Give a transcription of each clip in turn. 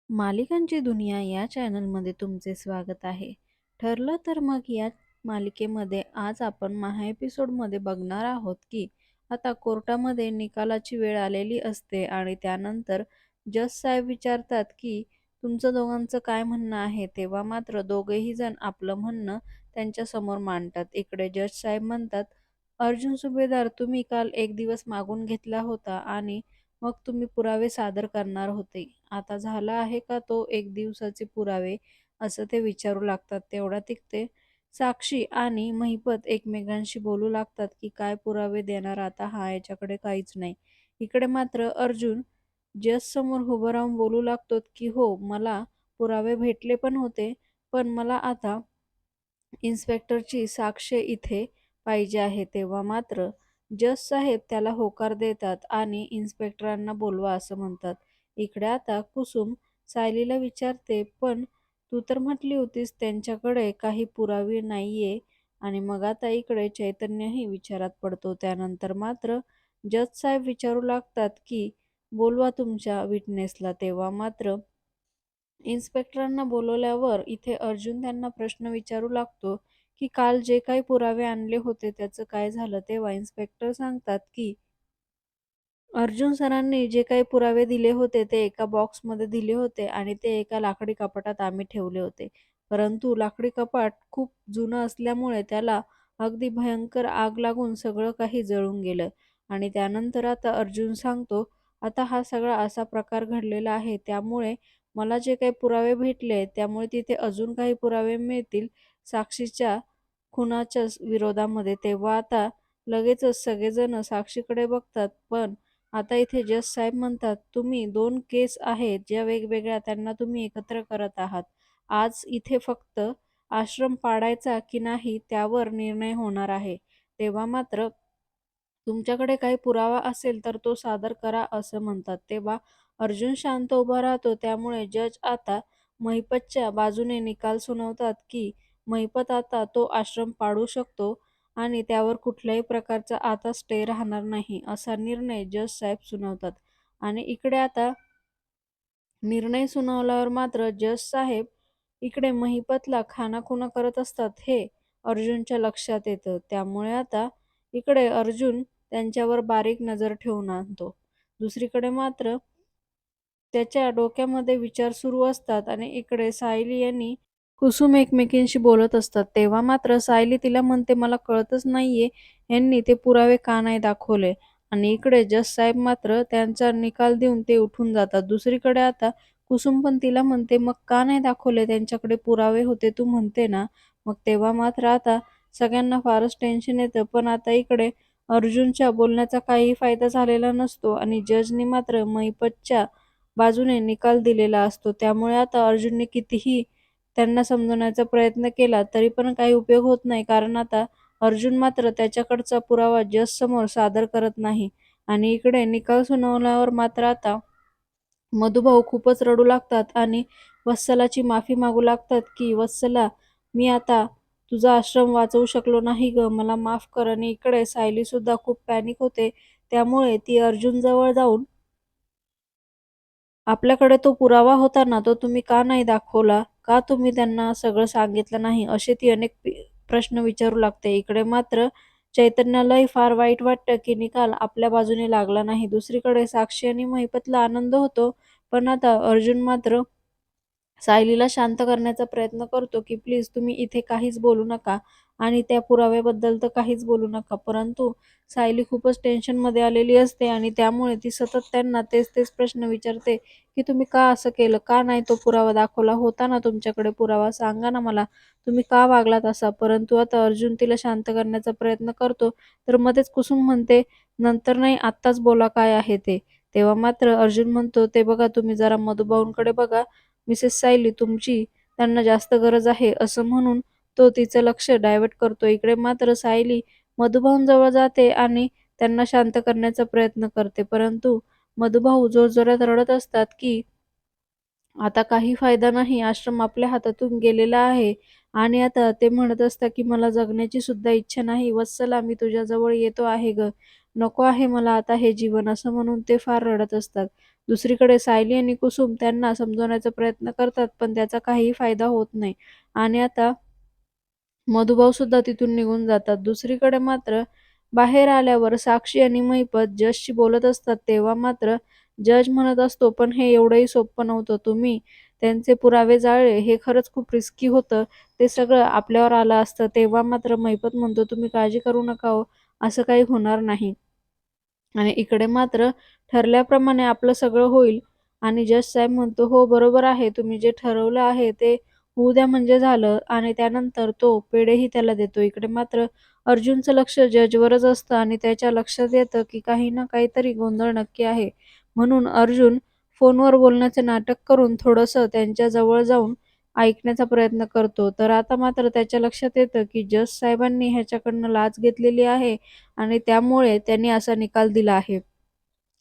मालिकांची दुनिया या चॅनलमध्ये तुमचे स्वागत आहे. ठरलं तर मग या मालिकेमध्ये आज आपण एपिसोडमध्ये बघणार आहोत की आता कोर्टामध्ये निकालाची वेळ आलेली असते आणि त्यानंतर जज साहेब विचारतात की तुमचं दोघांचं काय म्हणणं आहे. तेव्हा मात्र दोघेही जण आपलं म्हणणं त्यांच्या समोर मांडतात. इकडे जज साहेब म्हणतात, अर्जुन सुभेदार, तुम्ही काल एक दिवस मागून घेतला होता आणि मग तुम्ही पुरावे सादर करणार होते. आता झाला आहे का तो एक दिवसाचे पुरावे? असं ते विचारू लागतात. तेवढ्यात तिथे साक्षी आणि महिपत एकमेकांशी बोलू लागतात की काय पुरावे देणार आता हा, याच्याकडे काहीच नाही. इकडे मात्र अर्जुन जज समोर उभं राहून बोलू लागतो की हो, मला पुरावे भेटले पण होते, पण मला आता इन्स्पेक्टरची साक्ष इथे पाहिजे आहे. तेव्हा मात्र जज साहेब त्याला होकार देतात आणि इन्स्पेक्टरांना बोलवा असं म्हणतात. इकडे आता कुसुम सायलीला विचारते, पण तू तर म्हटली होतीस त्यांच्याकडे काही पुरावे नाहीये. आणि मग आता इकडे चैतन्यही विचारात पडतो. त्यानंतर मात्र जज साहेब विचारू लागतात की बोलवा तुमच्या विटनेसला. तेव्हा मात्र इन्स्पेक्टरांना बोलवल्यावर इथे अर्जुन त्यांना प्रश्न विचारू लागतो की काल जे काही पुरावे आणले होते त्याचं काय झालं. तेव्हा इन्स्पेक्टर सांगतात की अर्जुन सरांनी जे काही पुरावे दिले होते ते एका बॉक्समध्ये दिले होते आणि ते एका लाकडी कपाटात आम्ही ठेवले होते. परंतु लाकडी कपाट खूप जुनं असल्यामुळे त्याला अगदी भयंकर आग लागून सगळं काही जळून गेलं. आणि त्यानंतर आता अर्जुन सांगतो, आता हा सगळा असा प्रकार घडलेला आहे, त्यामुळे मला जे काही पुरावे भेटले त्यामुळे तिथे अजून काही पुरावे मिळतील साक्षीच्या खुनाच्या विरोधामध्ये. तेव्हा आता लगेचच सगळेजण साक्षीकडे बघतात. पण आता इथे जज साहेब म्हणतात, तुम्ही दोन केस आहेत ज्या वेगवेगळ्या, त्यांना तुम्ही एकत्र करत आहात. आज इथे फक्त आश्रम पाडायचा की नाही त्यावर निर्णय होणार आहे. तेव्हा मात्र तुमच्याकडे काही पुरावा असेल तर तो सादर करा असं म्हणतात. तेव्हा अर्जुन शांत उभा राहतो. त्यामुळे जज आता महिपतच्या बाजूने निकाल सुनावतात की महिपत आता तो आश्रम पाडू शकतो आणि त्यावर कुठल्याही प्रकारचा आता स्टे राहणार नाही, असा निर्णय जज साहेब सुनावतात. आणि इकडे आता निर्णय सुनावल्यावर मात्र जज साहेब इकडे महिपतला खानाखुना करत असतात हे अर्जुनच्या लक्षात येतं. त्यामुळे आता इकडे अर्जुन त्यांच्यावर बारीक नजर ठेवून आणतो. दुसरीकडे मात्र त्याच्या डोक्यामध्ये विचार सुरू असतात आणि इकडे सायली यांनी कुसुम एकमेकींशी बोलत असतात. तेव्हा मात्र सायली तिला म्हणते, मला कळतच नाहीये यांनी ते पुरावे का नाही दाखवले. आणि इकडे जज साहेब मात्र त्यांचा निकाल देऊन ते उठून जातात. दुसरीकडे आता कुसुम पण तिला म्हणते, मग का नाही दाखवले, त्यांच्याकडे पुरावे होते तू म्हणते ना. मग तेव्हा मात्र आता सगळ्यांना फारच टेन्शन येतं. पण आता इकडे अर्जुनच्या बोलण्याचा काहीही फायदा झालेला नसतो आणि जजनी मात्र महिपतच्या बाजूने निकाल दिलेला असतो. त्यामुळे आता अर्जुनने कितीही त्यांना समजवण्याचा प्रयत्न केला तरी पण काही उपयोग होत नाही, कारण आता अर्जुन मात्र त्याच्याकडचा पुरावा जज समोर सादर करत नाही. आणि इकडे निकाल सुनावल्यावर मात्र आता मधुभाऊ खूपच रडू लागतात आणि वत्सलाची माफी मागू लागतात की वत्सला, मी आता तुझा आश्रम वाचवू शकलो नाही ग, मला माफ कर. आणि इकडे सायली सुद्धा खूप पॅनिक होते. त्यामुळे ती अर्जुन जवळ जाऊन, आपल्याकडे तो पुरावा होता ना, तो तुम्ही का नाही दाखवला? का तुम्ही त्यांना सगळं सांगितलं नाही? असे ती अनेक प्रश्न विचारू लागते. इकडे मात्र चैतन्यालाही फार वाईट वाटतं की निकाल आपल्या बाजूने लागला नाही. दुसरीकडे साक्षी आणि महिपतला आनंद होतो. पण आता अर्जुन मात्र सायलीला शांत करण्याचा प्रयत्न करतो की प्लीज तुम्ही इथे काहीच बोलू नका आणि त्या पुराव्याबद्दल तर काहीच बोलू नका. परंतु सायली खूपच टेन्शनमध्ये आलेली असते आणि त्यामुळे ती सतत त्यांना तेच तेच प्रश्न विचारते की तुम्ही का असं केलं, का नाही तो पुरावा दाखवला, होता ना तुमच्याकडे पुरावा, सांगा ना मला, तुम्ही का वागलात असा. परंतु आता अर्जुन तिला शांत करण्याचा प्रयत्न करतो. तर मध्येच कुसुम म्हणते, नंतर नाही, आत्ताच बोला काय आहे ते. तेव्हा मात्र अर्जुन म्हणतो, ते बघा तुम्ही जरा मधुभाऊंकडे बघा, मिसेस सायली तुमची त्यांना जास्त गरज आहे, असं म्हणून तो तिचं लक्ष डायव्हर्ट करतो. इकडे मात्र सायली मधुभाऊंजवळ जाते आणि त्यांना शांत करण्याचा प्रयत्न करते. परंतु मधुभाऊ जोरजोरात रडत असतात की आता काही फायदा नाही, आश्रम आपल्या हातातून गेलेला आहे. आणि आता ते म्हणत असतात की मला जगण्याची सुद्धा इच्छा नाही, वत्सला मी तुझ्याजवळ येतो आहे ग, नको आहे मला आता हे जीवन, असं म्हणून ते फार रडत असतात. दुसरीकडे सायली आणि कुसुम त्यांना समजवण्याचा प्रयत्न करतात, पण त्याचा काहीही फायदा होत नाही. आणि आता मधुभाऊ सुद्धा तिथून निघून जातात. दुसरीकडे मात्र बाहेर आल्यावर साक्षी आणि महिपत जजशी बोलत असतात. तेव्हा मात्र जज म्हणत असतो, पण हे एवढंही सोपं नव्हतं. तुम्ही त्यांचे पुरावे जाळले, हे खरंच खूप रिस्की होतं. ते सगळं आपल्यावर आलं असतं. तेव्हा मात्र महिपत म्हणतो, तुम्ही काळजी करू नका हो, असं काही होणार नाही. आणि इकडे मात्र ठरल्याप्रमाणे आपलं सगळं होईल. आणि जज साहेब म्हणतो, "हो, बरोबर आहे. तुम्ही जे ठरवलं आहे ते होऊ द्या म्हणजे झालं." आणि त्यानंतर तो पेढेही त्याला देतो. इकडे मात्र अर्जुनचं लक्ष जजवरच असतं आणि त्याच्या लक्षात येतं, की काही ना काहीतरी गोंधळ नक्की आहे. म्हणून अर्जुन फोनवर बोलण्याचे नाटक करून थोडंसं त्यांच्या जवळ जाऊन ऐकण्याचा प्रयत्न करतो. तर आता मात्र त्याच्या लक्षात येतं, की जज साहेबांनी ह्याच्याकडनं लाच घेतलेली आहे आणि त्यामुळे त्यांनी असा निकाल दिला आहे.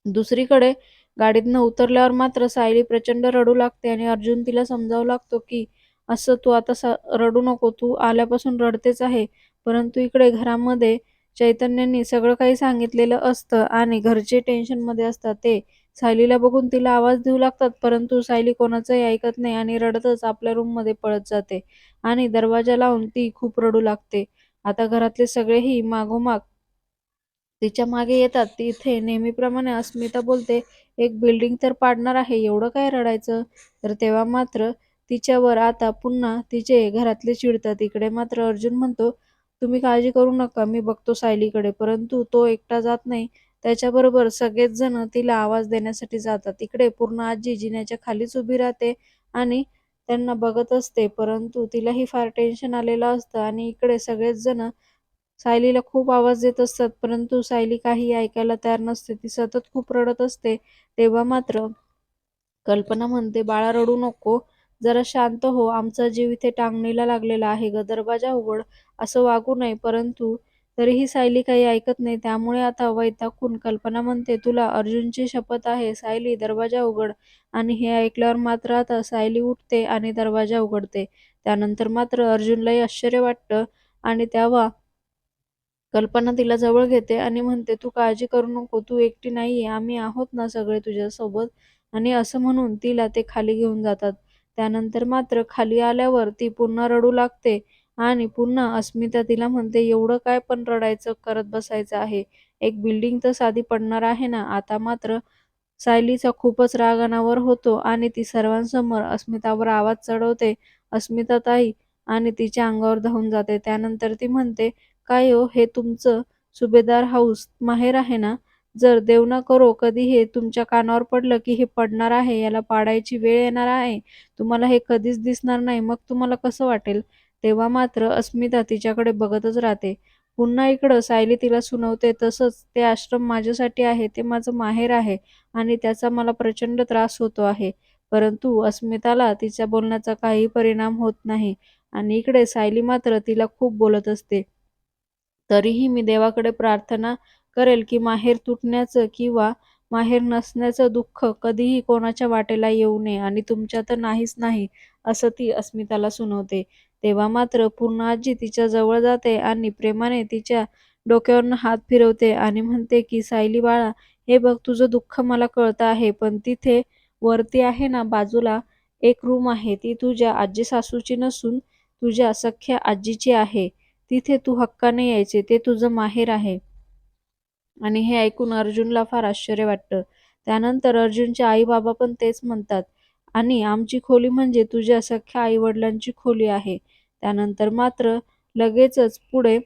दुसरीकडे गाडीतनं उतरल्यावर मात्र सायली प्रचंड रडू लागते आणि अर्जुन तिला समजावू लागतो, की "असं तू आता रडू नको. तू आल्यापासून रडतेच आहे." परंतु इकडे घरामध्ये चैतन्यानी सगळं काही सांगितलेलं असतं आणि घरचे टेन्शनमध्ये असतात. ते सायलीला बघून तिला आवाज देऊ लागतात, परंतु सायली कोणाचंही ऐकत नाही आणि रडतच आपल्या रूममध्ये पळत जाते आणि दरवाजा लावून ती खूप रडू लागते. आता घरातले सगळेही मागोमाग तिच्या मागे येतात. तिथे नेहमीप्रमाणे अस्मिता बोलते, "एक बिल्डिंग तर पाडणार आहे, एवढं काय रडायचं?" तर तेव्हा मात्र तिच्यावर आता पुन्हा तिचे घरातले चिडतात. इकडे मात्र अर्जुन म्हणतो, "तुम्ही काळजी करू नका, मी बघतो सायलीकडे." परंतु तो एकटा जात नाही. त्याच्याबरोबर सगळेच जण तिला आवाज देण्यासाठी जातात. इकडे पूर्ण आजी जिन्याच्या खालीच उभी राहते आणि त्यांना बघत असते. परंतु तिलाही फार टेन्शन आलेलं असतं आणि इकडे सगळेच जण सायलीला खूप आवाज देत असतात, परंतु सायली काही ऐकायला तयार नसते. ती सतत खूप रडत असते. तेव्हा मात्र कल्पना म्हणते, "बाळा रडू नको. जरा शांत हो. आमचा जीव इथे टांगणीला लागलेला आहे गं. दरवाजा उघड." असं वागू नये. परंतु तरीही सायली काही ऐकत नाही. त्यामुळे आता वैतागून कल्पना म्हणते, "तुला अर्जुनची शपथ आहे सायली, दरवाजा उघड." आणि हे ऐकल्यावर मात्र आता सायली उठते आणि दरवाजा उघडते. त्यानंतर मात्र अर्जुनलाही आश्चर्य वाटतं आणि तेव्हा कल्पना तिला जवळ घेते आणि म्हणते, "तू काळजी करू नको. तू एकटी नाहीये. आम्ही आहोत ना सगळे तुझ्यासोबत." आणि असं म्हणून तिला ते खाली घेऊन जातात. त्यानंतर मात्र खाली आल्यावर ती पुन्हा रडू लागते आणि पुन्हा अस्मिता तिला म्हणते, "एवढं काय पण रडायचं करत बसायचं आहे? एक बिल्डिंग तर साधी पडणार आहे ना." आता मात्र सायलीचा खूपच राग अनावर होतो आणि ती सर्वांसमोर अस्मितावर आवाज चढवते, "अस्मिता ताई." आणि तिच्या अंगावर धावून जाते. त्यानंतर ती म्हणते, "काय हो, हे तुमचं सुभेदार हाऊस माहेर आहे ना? जर देव ना करो कधी हे तुमच्या कानावर पडलं की हे पडणार आहे, याला पाडायची वेळ येणार आहे, तुम्हाला हे कधीच दिसणार नाही, मग तुम्हाला कसं वाटेल?" तेव्हा मात्र अस्मिता तिच्याकडे बघतच राहते. पुन्हा इकडं सायली तिला सुनवते, "तसंच ते आश्रम माझ्यासाठी आहे, ते माझं माहेर आहे आणि त्याचा मला प्रचंड त्रास होतो आहे." परंतु अस्मिताला तिच्या बोलण्याचा काही परिणाम होत नाही आणि इकडे सायली मात्र तिला खूप बोलत असते. तरीही मी देवाकडे प्रार्थना करेल, की माहेर तुटण्याचं किंवा माहेर नसण्याचं दुःख कधीही कोणाच्या वाटेला येऊ नये आणि तुमच्या तर नाहीच नाही, असं ती अस्मिताला सुनवते. तेव्हा मात्र पूर्ण आजी तिच्या जवळ जाते आणि प्रेमाने तिच्या डोक्यावरून हात फिरवते आणि म्हणते, की "सायली बाळा, हे बघ तुझं दुःख मला कळतं आहे, पण तिथे वरती आहे ना बाजूला एक रूम आहे, ती तुझ्या आजी-सासूची नसून तुझ्या सख्ख्या आजीची आहे. तिथे तू हक्काने यायचे. ते तुझं माहेर आहे." आणि हे ऐकून अर्जुनला फार आश्चर्य वाटतं. त्यानंतर अर्जुनचे आई-बाबा पण तेच म्हणतात आणि आमची खोली म्हणजे तुझ्या सख्ख्या आई-वडिलांची खोली आहे. त्यानंतर मात्र लगेचच पुढे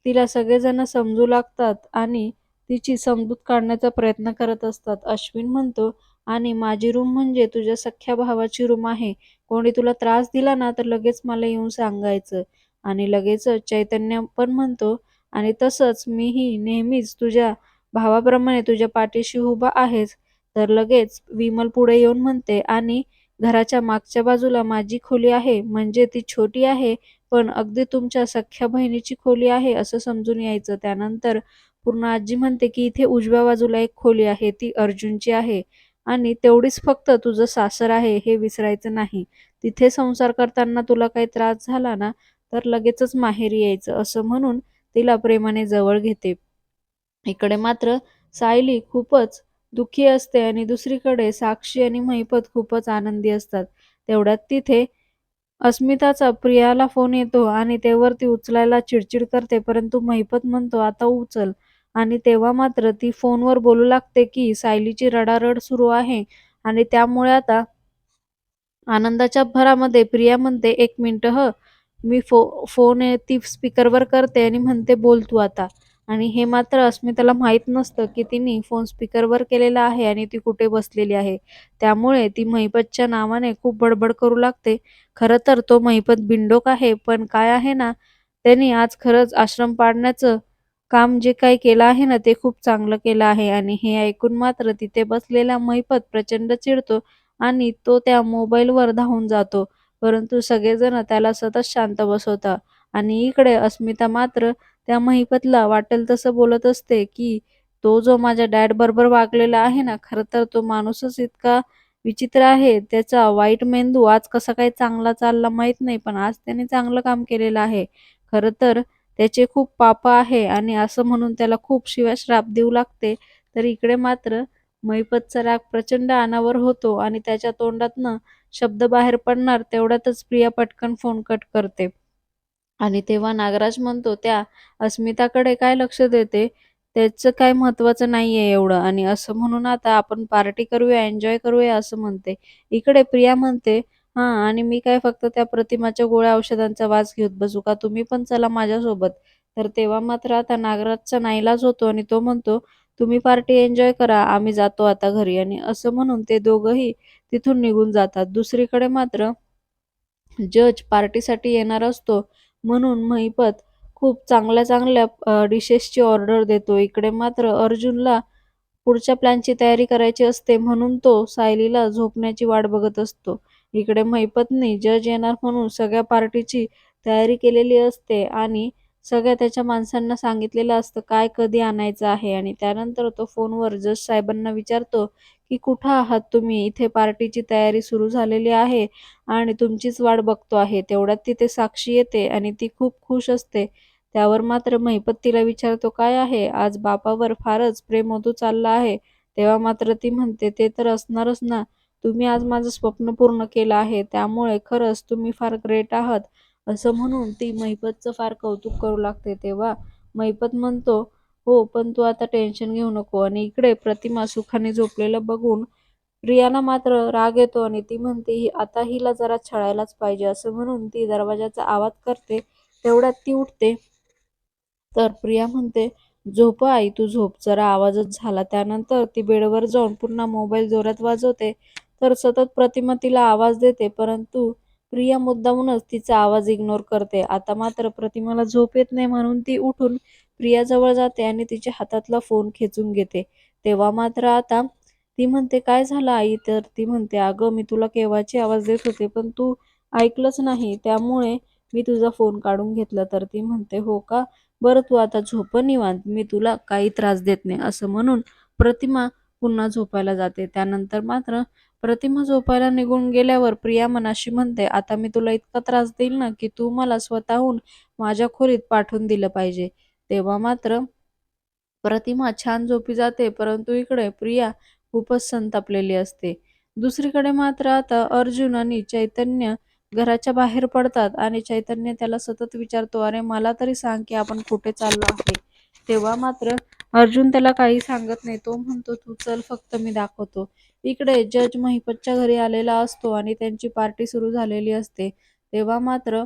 तिला सगळेजण समजू लागतात आणि तिची समजूत काढण्याचा प्रयत्न करत असतात. अश्विन म्हणतो, "आणि माझी रूम म्हणजे तुझ्या सख्ख्या भावाची रूम आहे. कोणी तुला त्रास दिला ना, तर लगेच मला येऊन सांगायचं." आणि लगेचच चैतन्य पण म्हणतो, "आणि तसंच मीही नेहमीच तुझ्या भावाप्रमाणे तुझ्या पाठीशी उभा आहेच." तर लगेच विमल पुढे येऊन म्हणते, "आणि घराच्या मागच्या बाजूला माझी खोली आहे, म्हणजे ती छोटी आहे, पण अगदी तुमच्या सख्ख्या बहिणीची खोली आहे असं समजून यायचं." त्यानंतर पूर्ण आजी म्हणते, की "इथे उजव्या बाजूला एक खोली आहे, ती अर्जुनची आहे आणि तेवढीच फक्त तुझं सासर आहे, हे विसरायचं नाही. तिथे संसार करताना तुला काही त्रास झाला ना, तर लगेचच माहेरी यायचं." असं म्हणून तिला प्रेमाने जवळ घेते. इकडे मात्र सायली खूपच दुःखी असते आणि दुसरीकडे साक्षी आणि महिपत खूपच आनंदी असतात. तेवढ्यात तिथे अस्मिताचा प्रियाला फोन येतो आणि तेव्हा ती उचलायला चिडचिड करते, परंतु महिपत म्हणतो, "आता उचल." आणि तेव्हा मात्र ती फोनवर बोलू लागते, की सायलीची रडारड सुरू आहे आणि त्यामुळे आता आनंदाच्या भरामध्ये प्रिया म्हणते, "एक मिनिटं हं, मी फोन आहे ती स्पीकरवर करते आणि म्हणते, बोल तू आता." आणि हे मात्र अस्मिताला माहीत नसतं, की तिने फोन स्पीकरवर केलेला आहे आणि ती कुठे बसलेली आहे. त्यामुळे ती महिपतच्या नावाने खूप बडबड करू लागते. खरं तर तो महिपत बिनडोक आहे, पण काय आहे ना, त्याने आज खरंच आश्रम पाडण्याचं काम जे काही केलं आहे ना, ते खूप चांगलं केलं आहे. आणि हे ऐकून मात्र तिथे बसलेला महिपत प्रचंड चिडतो आणि तो त्या मोबाईलवर धावून जातो. परंतु सगळेजण त्याला सतत शांत बसवतात आणि इकडे अस्मिता मात्र त्या महिपतला वाटेल तसं बोलत असते, की तो जो माझ्या डॅडबरोबर वागलेला आहे ना, खरं तर तो माणूसच इतका विचित्र आहे. त्याचा वाईट मेंदू आज कसा काय चांगला चालला माहीत नाही, पण आज त्याने चांगलं काम केलेलं आहे. खरं तर त्याचे खूप पाप आहे आणि असं म्हणून त्याला खूप शिव्या-श्राप देऊ लागते. तर इकडे मात्र महिपतचा राग प्रचंड अनावर होतो आणि त्याच्या तोंडातनं शब्द बाहेर पडणार तेवढ्यातच प्रिया पटकन फोन कट करते. आणि तेव्हा नागराज म्हणतो, "त्या अस्मिताकडे काय लक्ष देते? त्याचं काय महत्त्वाचं नाहीये एवढं." आणि असं म्हणून आता आपण पार्टी करूया, एन्जॉय करूया असं म्हणते. इकडे प्रिया म्हणते, "हां, आणि मी काय फक्त त्या प्रतिमाच्या गोळ्या औषधांचा वास घेत बसू का? तुम्ही पण चला माझ्यासोबत." तर तेव्हा मात्र आता नागराजचा नाईलाज होतो आणि तो म्हणतो, "तुम्ही पार्टी एन्जॉय करा, आम्ही जातो आता घरी." आणि असं म्हणून ते दोघंही तिथून निघून जातात. दुसरीकडे मात्र जज पार्टीसाठी येणार असतो म्हणून महिपत खूप चांगल्या-चांगल्या डिशेसची ऑर्डर देतो. इकडे मात्र अर्जुनला पुढच्या प्लॅनची तयारी करायची असते म्हणून तो सायलीला झोपण्याची वाट बघत असतो. इकडे महिपतने जज येणार म्हणून सगळ्या पार्टीची तयारी केलेली असते आणि सगळ्या त्याच्या माणसांना सांगितलेलं असतं काय कधी आणायचं आहे आणि त्यानंतर तो फोनवर जज साहेबांना विचारतो, की "कुठं आहात तुम्ही? इथे पार्टीची तयारी सुरू झालेली आहे आणि तुमचीच वाट बघतो आहे." तेवढ्यात तिथे साक्षी येते आणि ती खूप खुश असते. त्यावर मात्र महिपत तिला विचारतो, "काय आहे? आज बापावर फारच प्रेम ओतू चाललं आहे." तेव्हा मात्र ती म्हणते, "ते तर असणारच ना. तुम्ही आज माझं स्वप्न पूर्ण केलं आहे. त्यामुळे खरंच तुम्ही फार ग्रेट आहात." असं म्हणून ती महिपतचं फार कौतुक करू लागते. तेव्हा महिपत म्हणतो, "हो, पण तू आता टेन्शन घेऊ नको." आणि इकडे प्रतिमा सुखाने झोपलेलं बघून प्रियाला मात्र राग येतो आणि ती म्हणते, आता हिला जरा छळायलाच पाहिजे." असं म्हणून ती दरवाजाचा आवाज करते. तेवढ्यात ती उठते. तर प्रिया म्हणते, "झोप आई, तू झोप." जरा आवाजच झाला. त्यानंतर ती बेडवर जाऊन पुन्हा मोबाईल जोरात वाजवते. तर सतत प्रतिमा तिला आवाज देते, परंतु प्रिया मुद्दामूनच तिचा आवाज इग्नोर करते. आता मात्र प्रतिमाला झोप येत नाही म्हणून ती उठून प्रियाजवळ जाते आणि तिच्या हातातला फोन खेचून घेते. तेव्हा मात्र आता ती म्हणते, "काय झालं आई?" तर ती म्हणते, "अगं, मी तुला केव्हाची आवाज देत होते, पण तू ऐकलंच नाही. त्यामुळे मी तुझा फोन काढून घेतला." तर ती म्हणते, "हो का? बरं तू आता झोप निवांत. मी तुला काही त्रास देत नाही." असं म्हणून प्रतिमा पुन्हा झोपायला जाते. त्यानंतर मात्र प्रतिमा झोपायला निघून गेल्यावर प्रिया मनाशी म्हणते, "आता मी तुला इतका त्रास देईल ना, की तू मला स्वतःहून माझ्या खोलीत पाठवून दिलं पाहिजे." तेव्हा मात्र प्रतिमा छान झोपी जाते, परंतु इकडे प्रिया खूपच संतापलेली असते. दुसरीकडे मात्र आता अर्जुन आणि चैतन्य घराच्या बाहेर पडतात आणि चैतन्य त्याला सतत विचारतो, "अरे मला तरी सांग की आपण कुठे चाललो आहे?" तेव्हा मात्र अर्जुन त्याला काही सांगत नाही. तो म्हणतो, "तू चल फक्त मी दाखवतो." इकडे जज महिपतच्या घरी आलेला असतो आणि त्यांची पार्टी सुरू झालेली असते. तेव्हा मात्र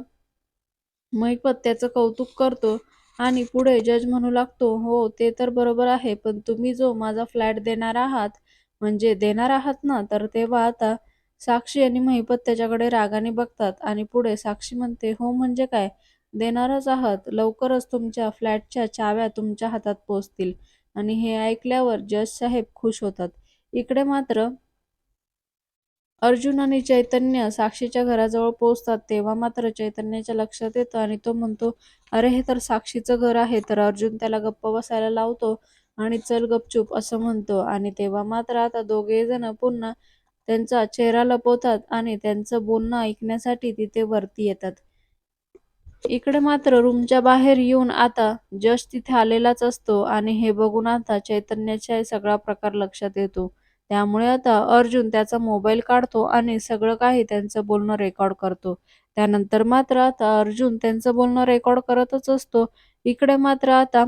महिपत त्याचं कौतुक करतो आणि पुढे जज म्हणू लागतो, "हो, ते तर बरोबर आहे, पण तुम्ही जो माझा फ्लॅट देणार आहात, म्हणजे देणार आहात ना?" तर तेव्हा आता साक्षी आणि महिपत त्याच्याकडे रागाने बघतात आणि पुढे साक्षी म्हणते, "हो म्हणजे काय? देणारच आहात. लवकरच तुमच्या फ्लॅटच्या चाव्या तुमच्या हातात पोहोचतील." आणि हे ऐकल्यावर जज साहेब खुश होतात. इकडे मात्र अर्जुन आणि चैतन्य साक्षीच्या घराजवळ पोहोचतात. तेव्हा मात्र चैतन्याच्या लक्षात येतं आणि तो म्हणतो, "अरे, हे तर साक्षीचं घर आहे." तर अर्जुन त्याला गप्प बसायला लावतो आणि "चल गपचूप" असं म्हणतो. आणि तेव्हा मात्र आता दोघेजण पुन्हा त्यांचा चेहरा लपवतात आणि त्यांचं बोलणं ऐकण्यासाठी तिथे वरती येतात. इकडे मात्र रूमच्या बाहेर येऊन आता जश तिथे आलेलाच असतो आणि हे बघून आता चैतन्याचा सगळा प्रकार लक्षात येतो. त्यामुळे आता अर्जुन त्याचा मोबाईल काढतो आणि सगळं काही त्यांचं बोलणं रेकॉर्ड करतो. त्यानंतर मात्र आता अर्जुन त्यांचं बोलणं रेकॉर्ड करतच असतो. इकडे मात्र आता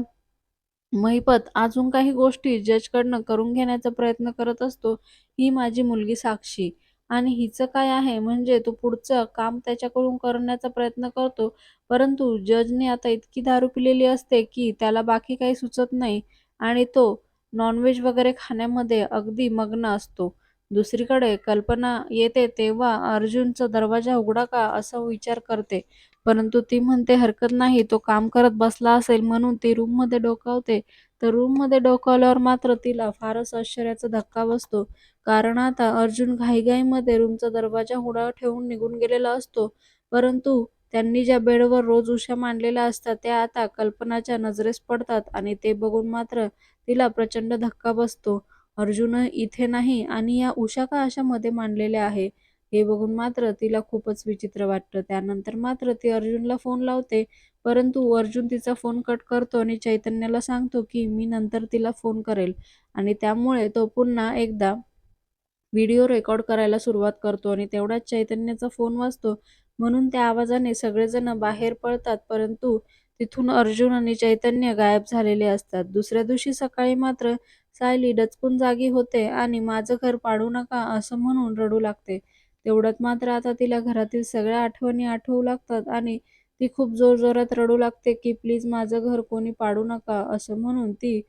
महिपत अजून काही गोष्टी जजकडनं करून घेण्याचा प्रयत्न करत असतो. ही माझी मुलगी साक्षी आणि हिचं काय आहे म्हणजे तो पुढचं काम त्याच्याकडून करण्याचा प्रयत्न करतो. परंतु जजने आता इतकी दारू पिलेली असते की त्याला बाकी काही सुचत नाही आणि तो नॉनव्हेज वगैरे खाण्यामध्ये अगदी मग्न असतो. दुसरीकडे कल्पना येते तेव्हा अर्जुनचा दरवाजा उघडा का असा विचार करते. परंतु ती म्हणते हरकत नाही, तो काम करत बसला असेल म्हणून ती रूममध्ये डोकावते. तर रूममध्ये डोकावल्यावर मात्र तिला फारच आश्चर्याचा धक्का बसतो. कारण आता अर्जुन घाईघाईमध्ये रूमचा दरवाजा उघडा ठेवून निघून गेलेला असतो. परंतु त्यांनी ज्या बेडवर रोज उश्या मांडलेल्या असतात त्या आता कल्पनाच्या नजरेस पडतात आणि ते बघून मात्र तिला प्रचंड धक्का बसतो. अर्जुन इथे नाही आणि या उशा का अशा मध्ये मांडलेल्या आहे? हे बघून मात्र तिला खूपच विचित्र वाटतं. त्यानंतर मात्र ती अर्जुनला फोन लावते. परंतु अर्जुन तिचा फोन कट करतो आणि चैतन्याला सांगतो की मी नंतर तिला फोन करेल आणि त्यामुळे तो पुन्हा एकदा व्हिडिओ रेकॉर्ड करायला सुरुवात करतो आणि तेवढ्यात चैतन्याचा फोन वाजतो. म्हणून त्या आवाजाने सगळेजण बाहेर पळतात. परंतु तिथून अर्जुन आणि चैतन्य गायब झालेले असतात. दुसऱ्या दिवशी सकाळी मात्र सायली डचकून जागी होते आणि माझं घर पाडू नका असं म्हणून रडू लागते. तेवढ्यात मात्र आता तिला घरातील सगळ्या आठवणी आठवू लागतात आणि ती खूप जोरजोरात रडू लागते की प्लीज माझं घर कोणी पाडू नका असं म्हणून ती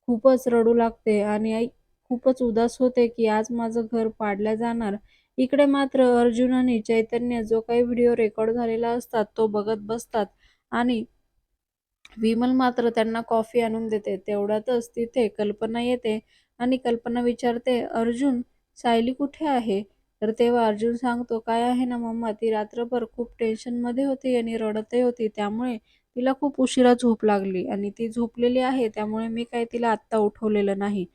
खूपच रडू लागते आणि आई खूपच उदास होते की आज माझं घर पाडल्या जाणार. इकडे मात्र अर्जुन आणि चैतन्य जो काही व्हिडिओ रेकॉर्ड झालेला असतात तो बघत बसतात आणि विमल मात्र त्यांना कॉफी आणून देते. तेवढ्यातच तिथे कल्पना येते आणि कल्पना विचारते, "अर्जुन, सायली कुठे आहे?" तर तेव्हा अर्जुन सांगतो, "काय आहे ना मम्मा, ती रात्रभर खूप टेन्शनमध्ये होती आणि रडतही होती. त्यामुळे तिला खूप उशिरा झोप लागली आणि ती झोपलेली आहे. त्यामुळे मी काही तिला आत्ता उठवलेलं नाही."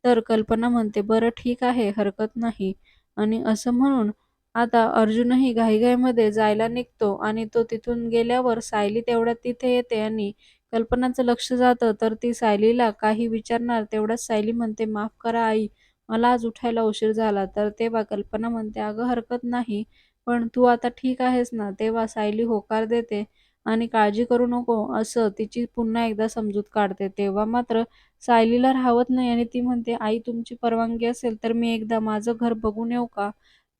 तर कल्पना म्हणते, "बरं ठीक आहे, हरकत नाही." आणि असं म्हणून आता अर्जुनही घाईघाईमध्ये जायला निघतो आणि तो तिथून गेल्यावर सायली तेवढ्यात तिथे येते आणि कल्पनाचं लक्ष जातं तर ती सायलीला काही विचारणार तेवढ्यात सायली म्हणते, "माफ करा आई, मला आज उठायला उशीर झाला." तर तेव्हा कल्पना म्हणते, "अगं हरकत नाही, पण तू आता ठीक आहेस ना?" तेव्हा सायली होकार देते आणि "काळजी करू नको" असं तिची पुन्हा एकदा समजूत काढते. तेव्हा मात्र सायलीला राहवत नाही आणि ती म्हणते, "आई तुमची परवानगी असेल तर मी एकदा माझं घर बघून येऊ का?"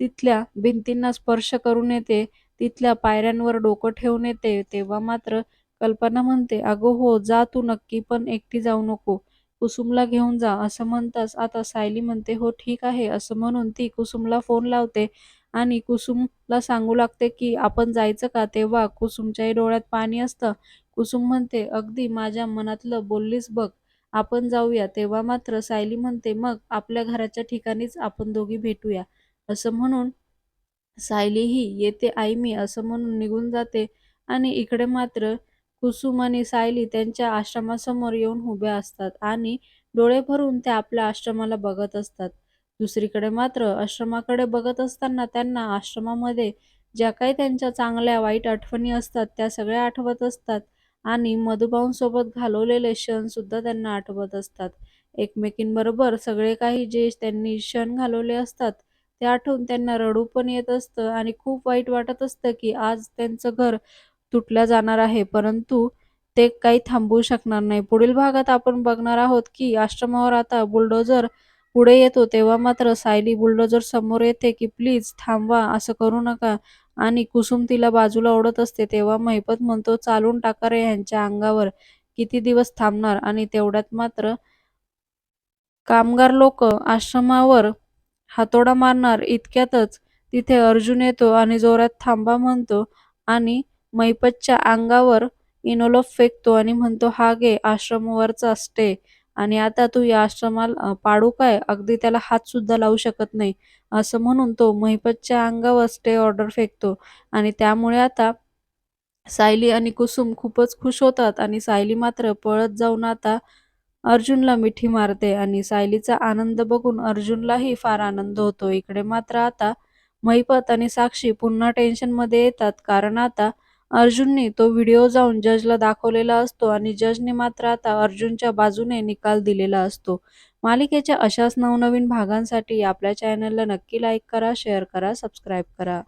तिथल्या भिंतींना स्पर्श करून येते, तिथल्या पायऱ्यांवर डोकं ठेवून येते. तेव्हा मात्र कल्पना म्हणते, "अगं हो, जा तू नक्की, पण एकटी जाऊ नको. कुसुमला घेऊन जा." असं म्हणताच आता सायली म्हणते, "हो ठीक आहे." असं म्हणून ती कुसुमला फोन लावते आणि कुसुमला सांगू लागते, की "आपण जायचं का?" तेव्हा कुसुमच्याही डोळ्यात पाणी असतं. कुसुम म्हणते, "अगदी माझ्या मनातलं बोललीस बघ, आपण जाऊया." तेव्हा मात्र सायली म्हणते, "मग आपल्या घराच्या ठिकाणीच आपण दोघी भेटूया." असं म्हणून सायलीही "येते आई मी" असं म्हणून निघून जाते आणि इकडे मात्र कुसुम आणि सायली त्यांच्या आश्रमासमोर येऊन उभ्या असतात आणि डोळे भरून त्या आपल्या आश्रमाला बघत असतात. दुसरीकडे मात्र आश्रमाकडे बघत असताना त्यांना आश्रमामध्ये ज्या काही त्यांच्या चांगल्या वाईट आठवणी असतात त्या सगळ्या आठवत असतात आणि मधुभाऊंसोबत घालवलेले क्षणसुद्धा त्यांना आठवत असतात. एकमेकींबरोबर सगळे काही जे त्यांनी क्षण घालवले असतात ते आठवून त्यांना रडू पण येत असतं आणि खूप वाईट वाटत असतं, की आज त्यांचं घर तुटलं जाणार आहे. परंतु ते काही थांबवू शकणार नाही. पुढील भागात आपण बघणार आहोत, की आश्रमावर आता बुलडोझर पुढे येतो. तेव्हा मात्र सायली बुलडोझर समोर येते, की "प्लीज थांबवा, असं करू नका." आणि कुसुम तिला बाजूला ओढत असते. तेव्हा महिपत म्हणतो, "चालून टाका रे ह्यांच्या अंगावर. किती दिवस थांबणार?" आणि तेवढ्यात मात्र कामगार लोकं आश्रमावर हातोडा मारणार इतक्यातच तिथे अर्जुन येतो आणि जोरात थांबा म्हणतो आणि मैपतच्या अंगावर इनोलोप फेकतो आणि म्हणतो, "हा घे आश्रमावरचा स्टे आणि आता तू या आश्रमाला पाडू काय? अगदी त्याला हातसुद्धा लावू शकत नाही." असं म्हणून तो महिपतच्या अंगावर स्टे ऑर्डर फेकतो आणि त्यामुळे आता सायली आणि कुसुम खूपच खुश होतात आणि सायली मात्र पळत जाऊन आता अर्जुनला मिठी मारते आणि सायलीचा आनंद बघून अर्जुनलाही फार आनंद होतो. इकडे मात्र आता महिपत आणि साक्षी पुन्हा टेन्शनमध्ये येतात कारण आता अर्जुनने तो व्हिडिओ जाऊन जजला दाखवलेला असतो आणि जजने मात्र आता अर्जुनच्या बाजूने निकाल दिलेला असतो. मालिकेच्या अशाच नवनवीन भागांसाठी आपल्या चॅनलला नक्की लाईक करा, शेअर करा, सबस्क्राईब करा.